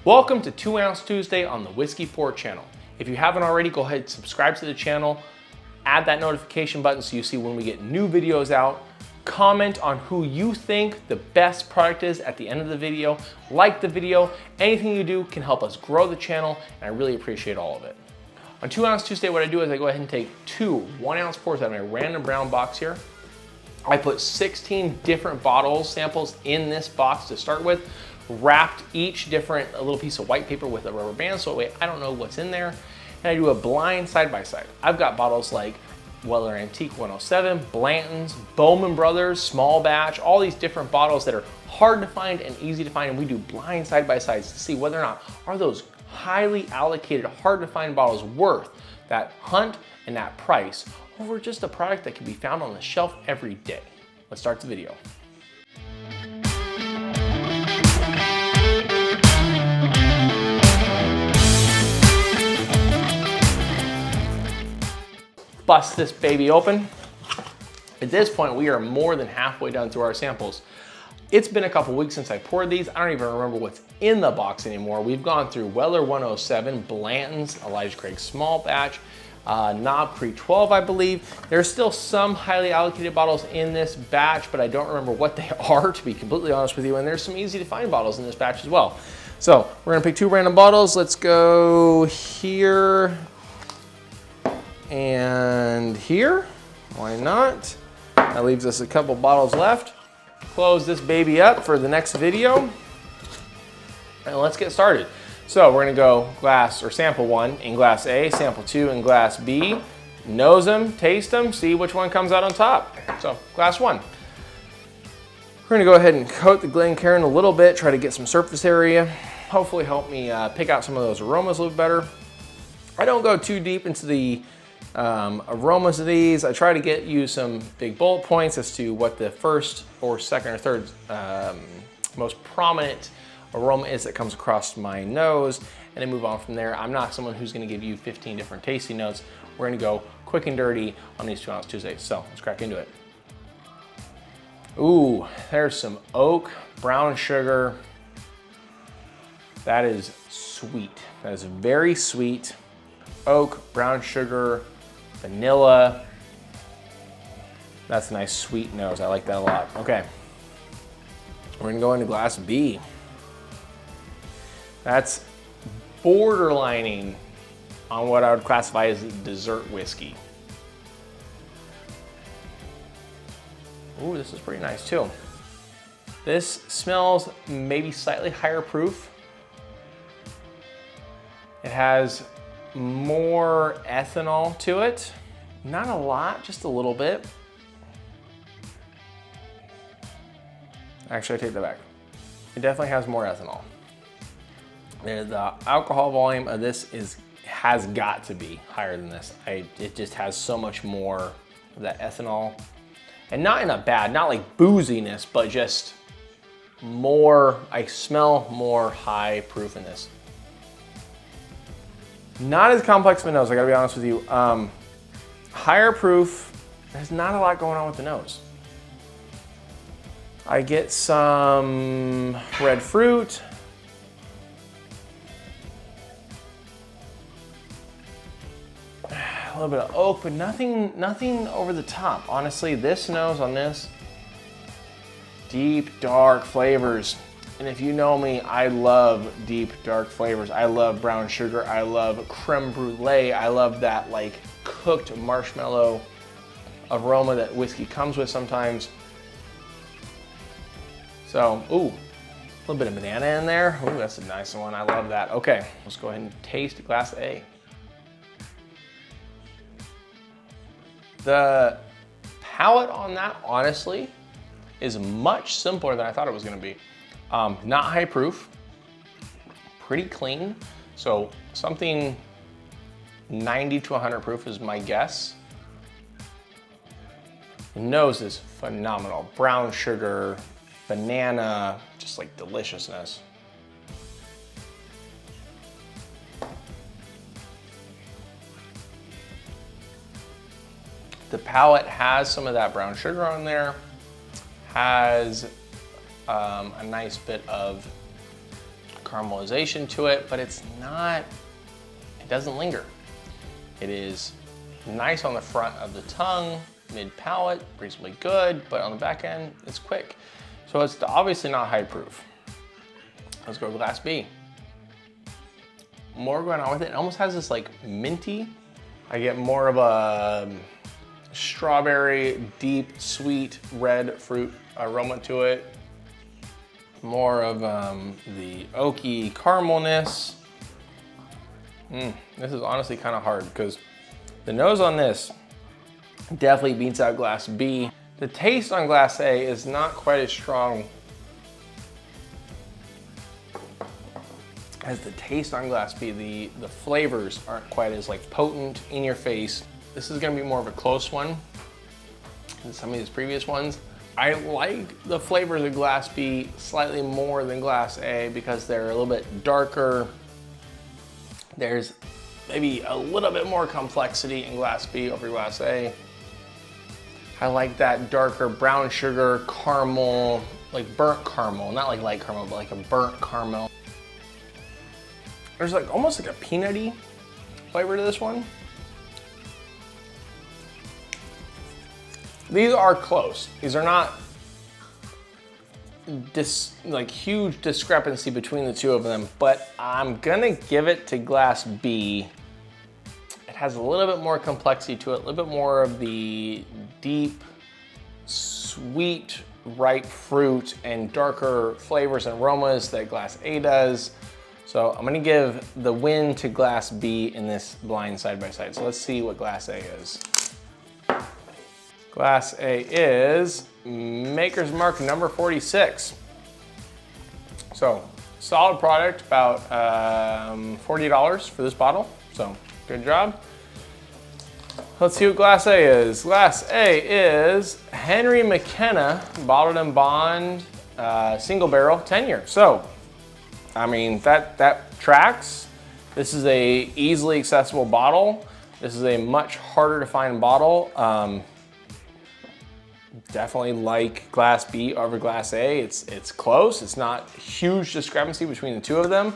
Welcome to 2 Ounce Tuesday on the Whiskey Pour channel. If you haven't already, go ahead and subscribe to the channel, add that notification button so you see when we get new videos out. Comment on who you think the best product is at the end of the video. Like the video. Anything you do can help us grow the channel, and I really appreciate all of it. On 2 Ounce Tuesday, what I do is I go ahead and take two 1 ounce pours out of my random brown box here. I put 16 different bottle samples in this box to start with, wrapped each different a little piece of white paper with a rubber band so that way I don't know what's in there. And I do a blind side by side. I've got bottles like Weller Antique 107, Blanton's, Bowman Brothers, small batch, all these different bottles that are hard to find and easy to find, and we do blind side by sides to see whether or not are those highly allocated, hard to find bottles worth that hunt and that price over just a product that can be found on the shelf every day. Let's start the video. Bust this baby open. At this point, we are more than halfway done through our samples. It's been a couple weeks since I poured these. I don't even remember what's in the box anymore. We've gone through Weller 107, Blanton's, Elijah Craig small batch, Knob Creek 12, I believe. There's still some highly allocated bottles in this batch, but I don't remember what they are, to be completely honest with you. And there's some easy to find bottles in this batch as well. So we're gonna pick two random bottles. Let's go here and here. Why not? That leaves us a couple bottles left. Close this baby up for the next video. And let's get started. So we're gonna go glass or sample one in glass A, sample two in glass B. Nose them, taste them, see which one comes out on top. So glass one. We're gonna go ahead and coat the Glencairn a little bit, try to get some surface area. Hopefully help me pick out some of those aromas a little better. I don't go too deep into the aromas of these. I try to use some big bullet points as to what the first or second or third most prominent aroma is that comes across my nose, and then move on from there. I'm not someone who's going to give you 15 different tasting notes. We're going to go quick and dirty on these 2 Ounce Tuesdays. So let's crack into it. Ooh, there's some oak, brown sugar. That is sweet. That is very sweet. Oak, brown sugar, vanilla. That's a nice sweet nose. I like that a lot. Okay. We're gonna go into glass B. That's borderlining on what I would classify as dessert whiskey. Ooh, this is pretty nice too. This smells maybe slightly higher proof. It has more ethanol to it. Not a lot, just a little bit. Actually, I take that back. It definitely has more ethanol. The alcohol volume of this has got to be higher than this. It just has so much more of that ethanol. And not in a bad, not like booziness, but just more, I smell more high proof in this. Not as complex of a nose, I gotta be honest with you. Higher proof, there's not a lot going on with the nose. I get some red fruit. A little bit of oak, but nothing over the top. Honestly, this nose on this, deep, dark flavors. And if you know me, I love deep, dark flavors. I love brown sugar. I love creme brulee. I love that like cooked marshmallow aroma that whiskey comes with sometimes. So, ooh, a little bit of banana in there. Ooh, that's a nice one. I love that. Okay, let's go ahead and taste glass A. The palate on that, honestly, is much simpler than I thought it was gonna be. Not high proof, pretty clean. So something 90 to 100 proof is my guess. The nose is phenomenal. Brown sugar, banana, just like deliciousness. The palate has some of that brown sugar on there, has a nice bit of caramelization to it, but it's not, it doesn't linger. It is nice on the front of the tongue, mid-palate, reasonably good, but on the back end, it's quick. So it's obviously not high proof. Let's go glass B. More going on with it. It almost has this like minty. I get more of a strawberry, deep, sweet, red fruit aroma to it. More of the oaky caramelness. This is honestly kind of hard because the nose on this definitely beats out glass B. The taste on glass A is not quite as strong as the taste on glass B. The flavors aren't quite as like potent in your face. This is gonna be more of a close one than some of these previous ones. I like the flavors of glass B slightly more than glass A because they're a little bit darker. There's maybe a little bit more complexity in glass B over glass A. I like that darker brown sugar caramel, like burnt caramel, not like light caramel, but like a burnt caramel. There's like almost like a peanutty flavor to this one. These are close. These are not like huge discrepancy between the two of them, but I'm gonna give it to glass B. It has a little bit more complexity to it, a little bit more of the deep, sweet, ripe fruit and darker flavors and aromas that glass A does. So I'm gonna give the win to glass B in this blind side by side. So let's see what glass A is. Glass A is Maker's Mark number 46. So solid product, about $40 for this bottle. So good job. Let's see what glass A is. Glass A is Henry McKenna Bottled and Bond single barrel 10-year. So, I mean, that tracks. This is a easily accessible bottle. This is a much harder to find bottle. Definitely like glass B over glass A. It's close. It's not huge discrepancy between the two of them.